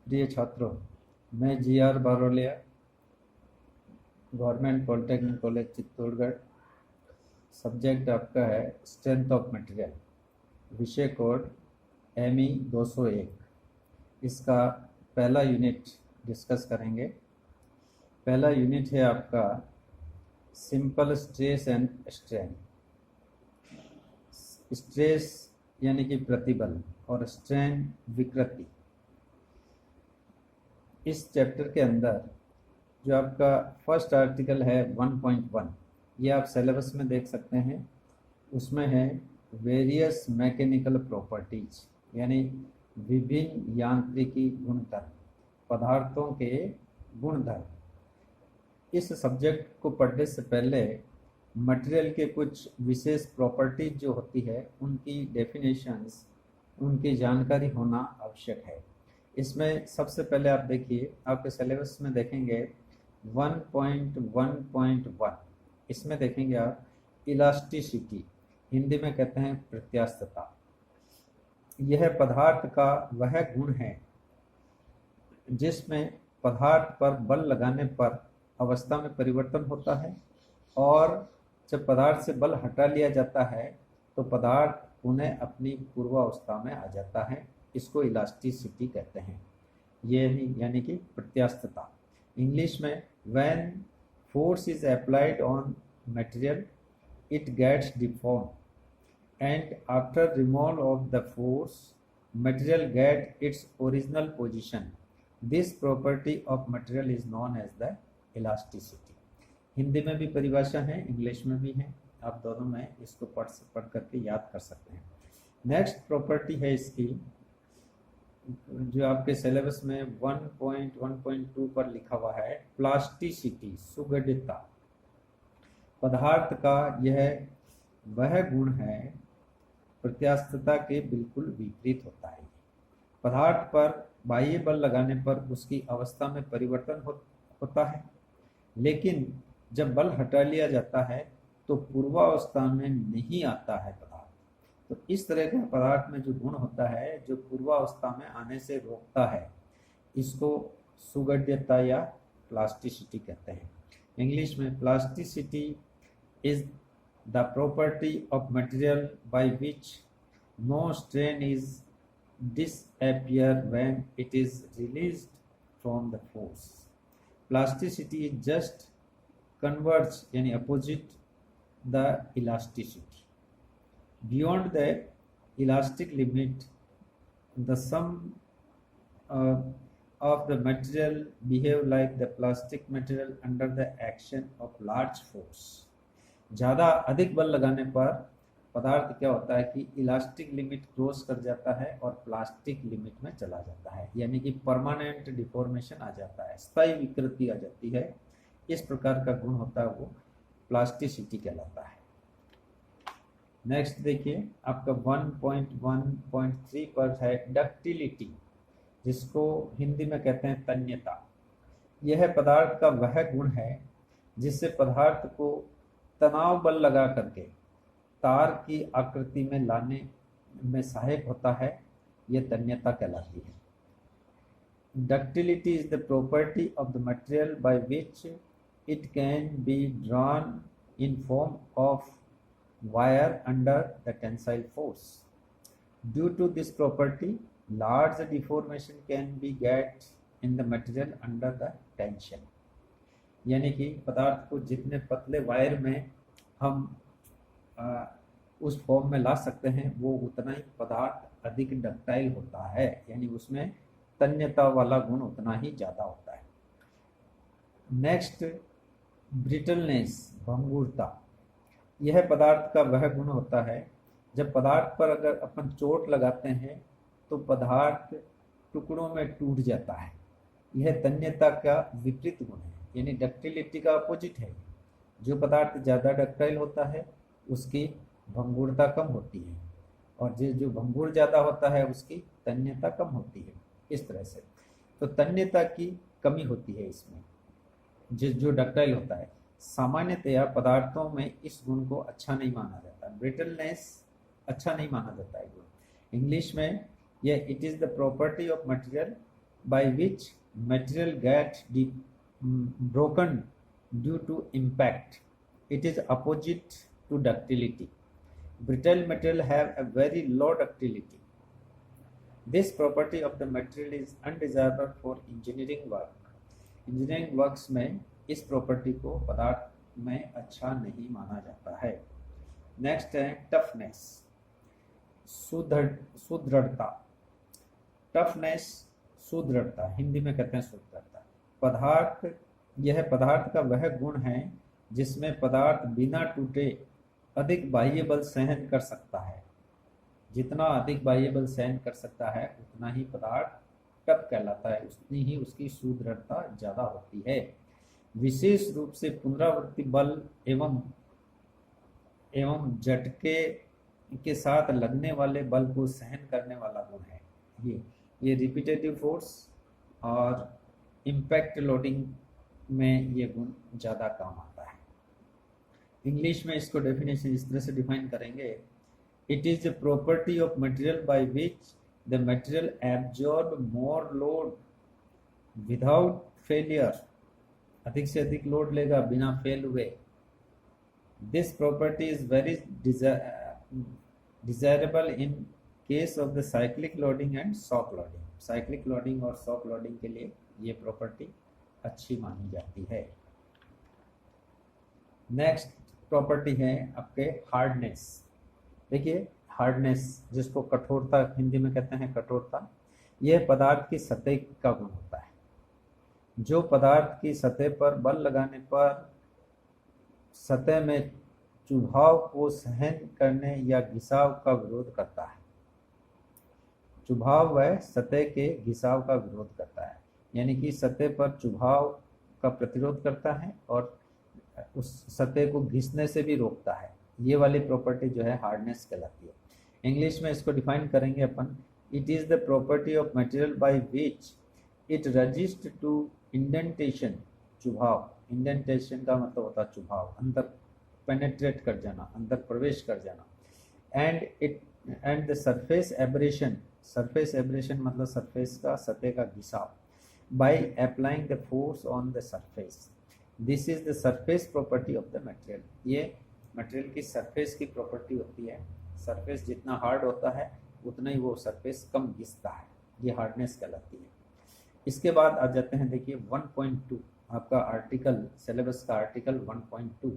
प्रिय छात्रों, मैं G.R.. Barolia, government polytechnic college Chittorgarh. Subject आपका है स्ट्रेंथ ऑफ मटेरियल, विषय कोड ME 201। इसका पहला यूनिट डिस्कस करेंगे। पहला यूनिट है आपका simple stress and strain. Stress यानी कि प्रतिबल और स्ट्रेन विकृति। इस चैप्टर के अंदर जो आपका फर्स्ट आर्टिकल है 1.1, ये आप सिलेबस में देख सकते हैं। उसमें है वेरियस मैकेनिकल प्रॉपर्टीज, यानी विभिन्न यांत्रिकी गुणधर्म, पदार्थों के गुणधर्म। इस सब्जेक्ट को पढ़ने से पहले मटेरियल के कुछ विशेष प्रॉपर्टीज जो होती है उनकी डेफिनेशंस, उनकी जानकारी होना आवश्यक है। इसमें सबसे पहले आप देखिए, आपके सिलेबस में देखेंगे 1.1.1, इसमें देखेंगे आप इलास्टिसिटी, हिंदी में कहते हैं प्रत्यास्थता। यह पदार्थ का वह गुण है जिसमें पदार्थ पर बल लगाने पर अवस्था में परिवर्तन होता है, और जब पदार्थ से बल हटा लिया जाता है तो पदार्थ पुनः अपनी पूर्वावस्था में आ जाता है। इसको इलास्टिसिटी कहते हैं, ये यानी कि प्रत्यास्थता। इंग्लिश में when force is applied on material it gets deformed and after removal of the force material get its original position. This property of material is known as the elasticity. Hindi में भी परिभाषा है, इंग्लिश में भी है, आप दोनों में इसको पढ़ करके याद कर सकते हैं। नेक्स्ट प्रॉपर्टी है इसकी, जो आपके सिलेबस में 1.1.2 पर लिखा हुआ है प्लास्टिसिटी, सुगढ़ता। पदार्थ का यह वह गुण है प्रत्यास्थता के बिल्कुल विपरीत होता है। पदार्थ पर बाह्य बल लगाने पर उसकी अवस्था में परिवर्तन होता है, लेकिन जब बल हटा लिया जाता है तो पूर्वावस्था में नहीं आता है पदार्थ। तो इस तरह का पदार्थ में जो गुण होता है जो पूर्वावस्था में आने से रोकता है, इसको सुगढ़ता या प्लास्टिसिटी कहते हैं। इंग्लिश में plasticity is the property of material by which no strain is disappear when it is released from the force. Plasticity is just converts यानी opposite the elasticity. Beyond the elastic limit, the sum of the material behave like the plastic material under the action of large force. ज़्यादा अधिक बल लगाने पर पदार्थ क्या होता है कि इलास्टिक लिमिट क्रॉस कर जाता है और प्लास्टिक लिमिट में चला जाता है, यानी कि परमानेंट डिफॉर्मेशन आ जाता है, स्थायी विकृति आ जाती है। इस प्रकार का गुण होता है वो प्लास्टिसिटी कहलाता है। नेक्स्ट देखिए, आपका 1.1.3 पर है डक्टिलिटी, जिसको हिंदी में कहते हैं तन्यता। यह पदार्थ का वह गुण है जिससे पदार्थ को तनाव बल लगा करके तार की आकृति में लाने में सहायक होता है, यह तन्यता कहलाती है। Ductility is the property of the material by which it can be drawn in form of wire under the tensile force. Due to this property large deformation can be get in the material under the tension. यानी कि पदार्थ को जितने पतले wire में हम उस form में ला सकते हैं, वो उतना ही पदार्थ अधिक डक्टाइल होता है, यानी उसमें तन्यता वाला गुण उतना ही ज़्यादा होता है। नेक्स्ट, ब्रिटलनेस, भंगुरता। यह पदार्थ का वह गुण होता है जब पदार्थ पर अगर अपन चोट लगाते हैं तो पदार्थ टुकड़ों में टूट जाता है। यह तन्यता का विपरीत गुण है, यानी डक्टिलिटी का अपोजिट है। जो पदार्थ ज़्यादा डक्टाइल होता है उसकी भंगुरता कम होती है, और जो भंगुर ज़्यादा होता है उसकी तन्यता कम होती है। इस तरह से तो तन्यता की कमी होती है इसमें, जो डक्टाइल होता है। सामान्यतया पदार्थों में इस गुण को अच्छा नहीं माना जाता, ब्रिटलनेस अच्छा नहीं माना जाता है गुण। इंग्लिश में यह it is the property of material by which material gets broken due to impact. It is opposite to ductility. Brittle material have a very low ductility. This property of the material is undesirable for engineering work. Engineering works में इस property को पदार्थ में अच्छा नहीं माना जाता है। नेक्स्ट है टफनेस, सुदृढ़ता। टफनेस सुदृढ़ता, हिंदी में कहते हैं सुदृढ़ता। यह पदार्थ का वह गुण है जिसमें पदार्थ बिना टूटे अधिक बाह्य बल सहन कर सकता है। जितना अधिक बाह्य बल सहन कर सकता है उतना ही पदार्थ टफ कहलाता है, उतनी ही उसकी सुदृढ़ता ज्यादा होती है। विशेष रूप से पुनरावृत्ति बल एवं झटके के साथ लगने वाले बल को सहन करने वाला गुण है ये रिपीटेटिव फोर्स और इम्पैक्ट लोडिंग में ये गुण ज़्यादा काम आता है। इंग्लिश में इसको डेफिनेशन इस तरह से डिफाइन करेंगे, it is the property of material by which the material absorb more load without failure, अधिक से अधिक लोड लेगा बिना फेल हुए। This property is very desirable in case of the cyclic loading and shock loading. Cyclic loading और shock loading के लिए ये प्रॉपर्टी अच्छी मानी जाती है। नेक्स्ट प्रॉपर्टी है आपके हार्डनेस। देखिए हार्डनेस, जिसको कठोरता हिंदी में कहते हैं कठोरता, यह पदार्थ की सतह का गुण होता है। जो पदार्थ की सतह पर बल लगाने पर सतह में चुभाव को सहन करने या घिसाव का विरोध करता है। चुभाव वह सतह के घिसाव का विरोध करता है, यानी कि सतह पर चुभाव का प्रतिरोध करता है और उस सतह को घिसने से भी रोकता है। ये वाली प्रॉपर्टी जो है हार्डनेस कहलाती है। इंग्लिश में इसको डिफाइन करेंगे अपन, it is the property of material by which it resist to indentation. चुभाव, इंडेंटेशन का मतलब होता है चुभाव, अंदर पेनेट्रेट कर जाना, अंदर प्रवेश कर जाना। And the surface abrasion, surface abrasion मतलब सरफेस का सतह का घिसाव, by applying the force on the surface. This is the surface property of the material. ये मटेरियल की सरफेस की प्रॉपर्टी होती है। सरफेस जितना हार्ड होता है उतना ही वो सरफेस कम घिसता है, ये हार्डनेस कहलाती है। इसके बाद आ जाते हैं, देखिए 1.2 आपका आर्टिकल, सिलेबस का article 1.2,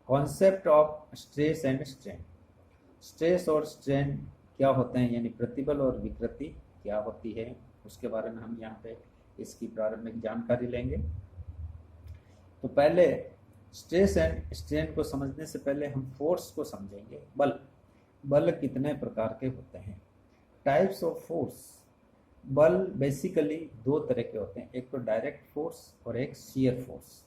concept of stress and strain. Stress और स्ट्रेन क्या होते हैं, यानी प्रतिबल और विकृति क्या होती है, उसके बारे में हम यहाँ पे इसकी प्रारंभिक जानकारी लेंगे। तो पहले स्ट्रेस एंड स्ट्रेन को समझने से पहले हम फोर्स को समझेंगे। बल कितने प्रकार के होते हैं, टाइप्स ऑफ फोर्स। बल बेसिकली दो तरह के होते हैं, एक तो डायरेक्ट फोर्स और एक शियर फोर्स।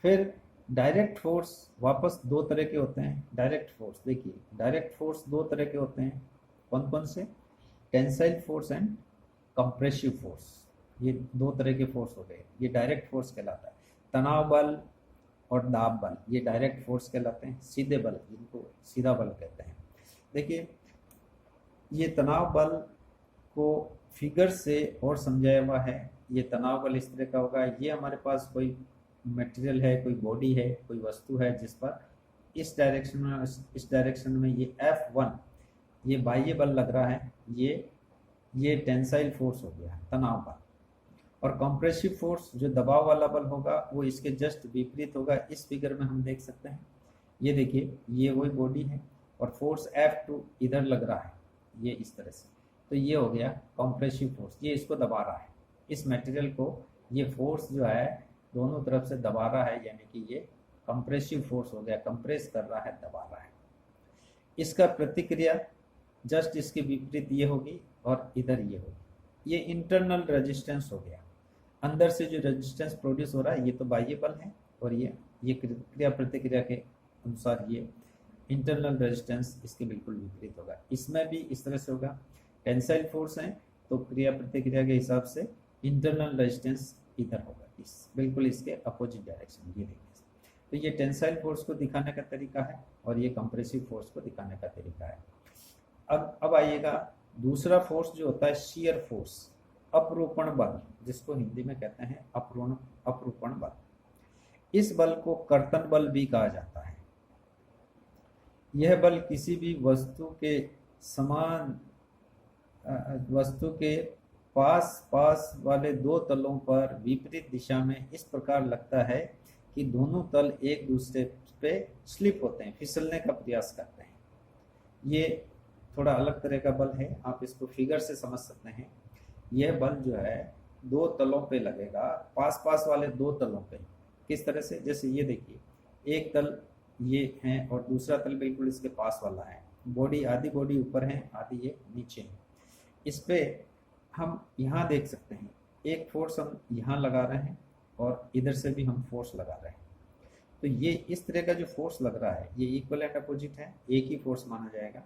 फिर डायरेक्ट फोर्स वापस दो तरह के होते हैं। डायरेक्ट फोर्स, देखिए डायरेक्ट फोर्स दो तरह के होते हैं, कौन कौन से, tensile force and compressive force. ये दो तरह के फोर्स हो गए, ये डायरेक्ट फोर्स कहलाता है। तनाव बल और दाब बल ये डायरेक्ट फोर्स कहलाते हैं। सीधे बल, जिनको सीधा बल कहते हैं। देखिए ये तनाव बल को फिगर से और समझाया हुआ है। ये तनाव बल इस तरह का होगा, ये हमारे पास कोई मटेरियल है, कोई बॉडी है, कोई वस्तु है जिस पर इस डायरेक्शन में ये F1 ये बाह्य बल लग रहा है, ये टेंसाइल फोर्स हो गया, तनाव बल। और कंप्रेसिव फोर्स जो दबाव वाला बल होगा वो इसके जस्ट विपरीत होगा। इस फिगर में हम देख सकते हैं, ये देखिए ये वही बॉडी है और फोर्स F2 इधर लग रहा है, ये इस तरह से, तो ये हो गया कंप्रेसिव फोर्स, ये इसको दबा रहा है, इस मटेरियल को ये फोर्स जो है दोनों तरफ से दबा रहा है, यानी कि ये कंप्रेसिव फोर्स हो गया, कंप्रेस कर रहा है, दबा रहा है। इसका प्रतिक्रिया जस्ट इसके विपरीत ये होगी और इधर ये होगी, ये इंटरनल रेजिस्टेंस हो गया। अंदर से जो रेजिस्टेंस प्रोड्यूस हो रहा है ये तो बाह्य बल है, और ये क्रिया प्रतिक्रिया के अनुसार ये इंटरनल रेजिस्टेंस इसके बिल्कुल विपरीत होगा। इसमें भी इस तरह से होगा, टेंसाइल फोर्स है तो क्रिया प्रतिक्रिया के हिसाब से इंटरनल रेजिस्टेंस इधर होगा, इस बिल्कुल इसके अपोजिट डायरेक्शन। ये देखिए, तो ये टेंसाइल फोर्स को दिखाने का तरीका है और ये कंप्रेसिव फोर्स को दिखाने का तरीका है। अब आइएगा दूसरा फोर्स जो होता है शियर फोर्स। अपरूपण बल, जिसको हिंदी में कहते हैं अपरूपण बल। इस बल को कर्तन बल भी कहा जाता है। यह बल किसी भी वस्तु के समान वस्तु के पास पास वाले दो तलों पर विपरीत दिशा में इस प्रकार लगता है कि दोनों तल एक दूसरे पे स्लिप होते हैं, फिसलने का प्रयास करते हैं। ये थोड़ा अलग तरह का बल है, आप इसको फिगर से समझ सकते हैं। यह बल जो है दो तलों पे लगेगा, पास पास वाले दो तलों पे। किस तरह से, जैसे ये देखिए, एक तल ये है और दूसरा तल बिल्कुल इसके पास वाला है। बॉडी, आधी बॉडी ऊपर है, आधी ये नीचे है। इस पे हम यहाँ देख सकते हैं एक फोर्स हम यहाँ लगा रहे हैं और इधर से भी हम फोर्स लगा रहे हैं। तो ये इस तरह का जो फोर्स लग रहा है ये इक्वल एंड अपोजिट है, एक ही फोर्स माना जाएगा।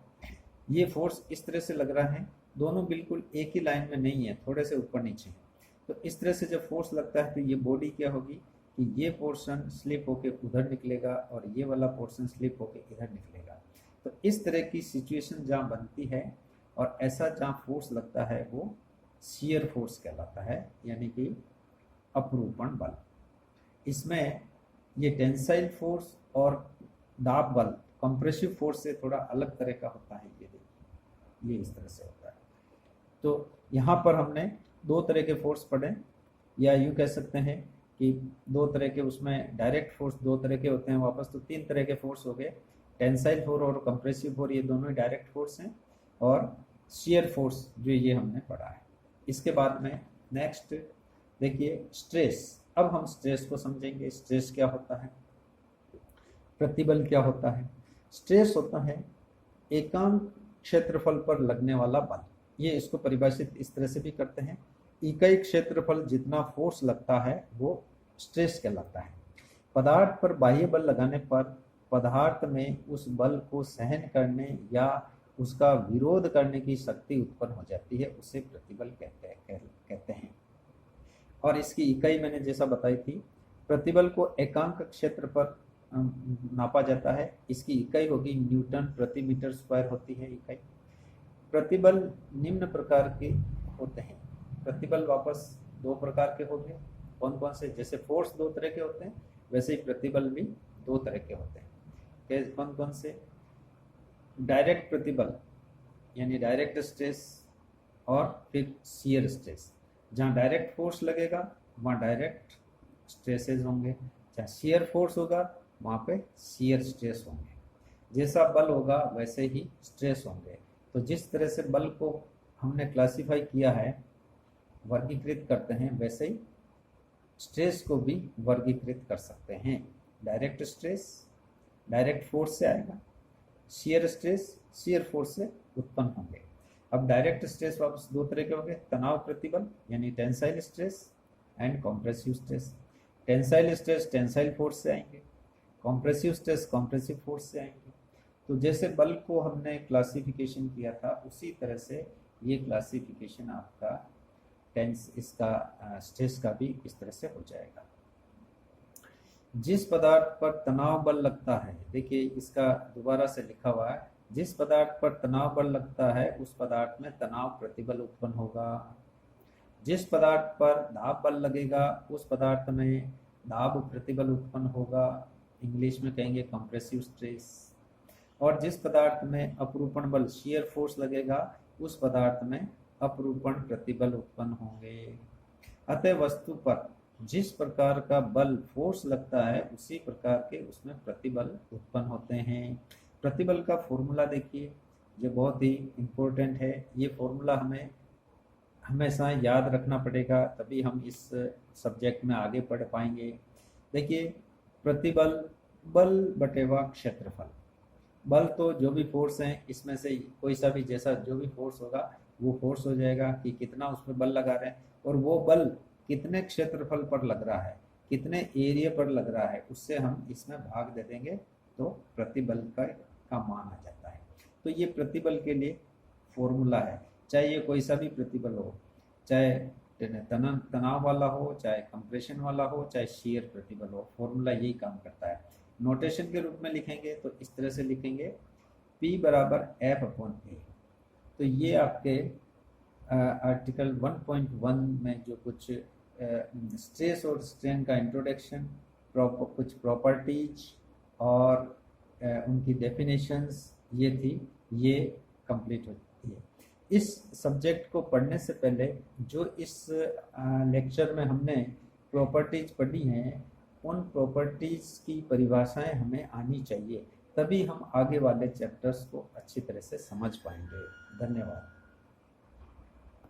ये फोर्स इस तरह से लग रहा है, दोनों बिल्कुल एक ही लाइन में नहीं है, थोड़े से ऊपर नीचे है। तो इस तरह से जब फोर्स लगता है तो ये बॉडी क्या होगी कि ये पोर्शन स्लिप होके उधर निकलेगा और ये वाला पोर्शन स्लिप होके इधर निकलेगा। तो इस तरह की सिचुएशन जहाँ बनती है और ऐसा जहाँ फोर्स लगता है वो शियर फोर्स कहलाता है, यानी कि अपरूपण बल। इसमें ये टेंसाइल फोर्स और दाब बल कंप्रेसिव फोर्स से थोड़ा अलग तरह का होता है। ये देखिए, ये इस तरह से होता है। तो यहाँ पर हमने दो तरह के फोर्स पढ़े, या यूँ कह सकते हैं कि दो तरह के, उसमें डायरेक्ट फोर्स दो तरह के होते हैं वापस, तो तीन तरह के फोर्स हो गए। टेंसाइल फोर्स और कंप्रेसिव फोर्स ये दोनों ही डायरेक्ट फोर्स हैं, और शियर फोर्स जो ये हमने पढ़ा है। इसके बाद में नेक्स्ट देखिए स्ट्रेस। अब हम स्ट्रेस को समझेंगे। स्ट्रेस क्या होता है, प्रतिबल क्या होता है। स्ट्रेस होता है एकांक क्षेत्रफल पर लगने वाला बल। ये इसको परिभाषित इस तरह से भी करते हैं, इकाई क्षेत्रफल जितना फोर्स लगता है वो स्ट्रेस कहलाता है। पदार्थ पर बाह्य बल लगाने पर पदार्थ में उस बल को सहन करने या उसका विरोध करने की शक्ति उत्पन्न हो जाती है, उसे प्रतिबल कहते हैं। और इसकी इकाई मैंने जैसा बताई थी, प्रतिबल को एकांक क्षेत्र पर नापा जाता है। इसकी इकाई होगी न्यूटन प्रति मीटर स्क्वायर होती है इकाई। प्रतिबल निम्न प्रकार के होते हैं। प्रतिबल वापस दो प्रकार के हो गए। कौन कौन से, जैसे फोर्स दो तरह के होते हैं वैसे ही प्रतिबल भी दो तरह के होते हैं। कौन कौन से, डायरेक्ट प्रतिबल यानी डायरेक्ट स्ट्रेस, और फिर शियर स्ट्रेस। जहाँ डायरेक्ट फोर्स लगेगा वहाँ डायरेक्ट स्ट्रेसेस होंगे, जहाँ शियर फोर्स होगा वहाँ पे शियर स्ट्रेस होंगे। जैसा बल होगा वैसे ही स्ट्रेस होंगे। तो जिस तरह से बल को हमने क्लासिफाई किया है, वर्गीकृत करते हैं, वैसे ही स्ट्रेस को भी वर्गीकृत कर सकते हैं। डायरेक्ट स्ट्रेस डायरेक्ट फोर्स से आएगा, शियर स्ट्रेस शियर फोर्स से उत्पन्न होंगे। अब डायरेक्ट स्ट्रेस वापस दो तरह के होंगे, तनाव प्रतिबल यानी tensile stress and compressive stress. Tensile stress tensile force से आएंगे, कॉम्प्रेसिव स्ट्रेस कॉम्प्रेसिव फोर्स से आएंगे। तो जैसे बल को हमने क्लासिफिकेशन किया था उसी तरह से ये क्लासिफिकेशन आपका इसका स्ट्रेस का भी इस तरह से हो जाएगा। जिस पदार्थ पर तनाव बल लगता है, देखिए इसका दोबारा से लिखा हुआ है, जिस पदार्थ पर तनाव बल लगता है उस पदार्थ में तनाव प्रतिबल उत्पन्न होगा। जिस पदार्थ पर दाब बल लगेगा उस पदार्थ में दाब प्रतिबल उत्पन्न होगा, इंग्लिश में कहेंगे कंप्रेसिव स्ट्रेस। और जिस पदार्थ में अपरूपण बल शियर फोर्स लगेगा उस पदार्थ में अपरूपण प्रतिबल उत्पन्न होंगे। अतः वस्तु पर जिस प्रकार का बल फोर्स लगता है उसी प्रकार के उसमें प्रतिबल उत्पन्न होते हैं। प्रतिबल का फॉर्मूला देखिए, जो बहुत ही इम्पोर्टेंट है। ये फॉर्मूला हमें हमेशा याद रखना पड़ेगा, तभी हम इस सब्जेक्ट में आगे पढ़ पाएंगे। देखिए, प्रतिबल बल बटेवा क्षेत्रफल। बल तो जो भी फोर्स है इसमें से कोई सा भी जैसा जो भी फोर्स होगा वो फोर्स हो जाएगा कि कितना उसमें बल लगा रहे हैं, और वो बल कितने क्षेत्रफल पर लग रहा है, कितने एरिया पर लग रहा है, उससे हम इसमें भाग दे देंगे तो प्रतिबल का मान आ जाता है। तो ये प्रतिबल के लिए फॉर्मूला है, चाहे ये कोई सा भी प्रतिबल हो, चाहे तनाव वाला हो, चाहे कंप्रेशन वाला हो, चाहे शियर प्रतिबल हो, फॉर्मूला यही काम करता है। नोटेशन के रूप में लिखेंगे तो इस तरह से लिखेंगे, P बराबर F अपॉन A। तो ये आपके आर्टिकल 1.1 में जो कुछ स्ट्रेस और स्ट्रेन का इंट्रोडक्शन, कुछ प्रॉपर्टीज और उनकी डेफिनेशंस ये थी, ये कंप्लीट होती है। इस सब्जेक्ट को पढ़ने से पहले जो इस लेक्चर में हमने प्रॉपर्टीज पढ़ी हैं, उन प्रॉपर्टीज की परिभाषाएं हमें आनी चाहिए, तभी हम आगे वाले चैप्टर्स को अच्छी तरह से समझ पाएंगे। धन्यवाद।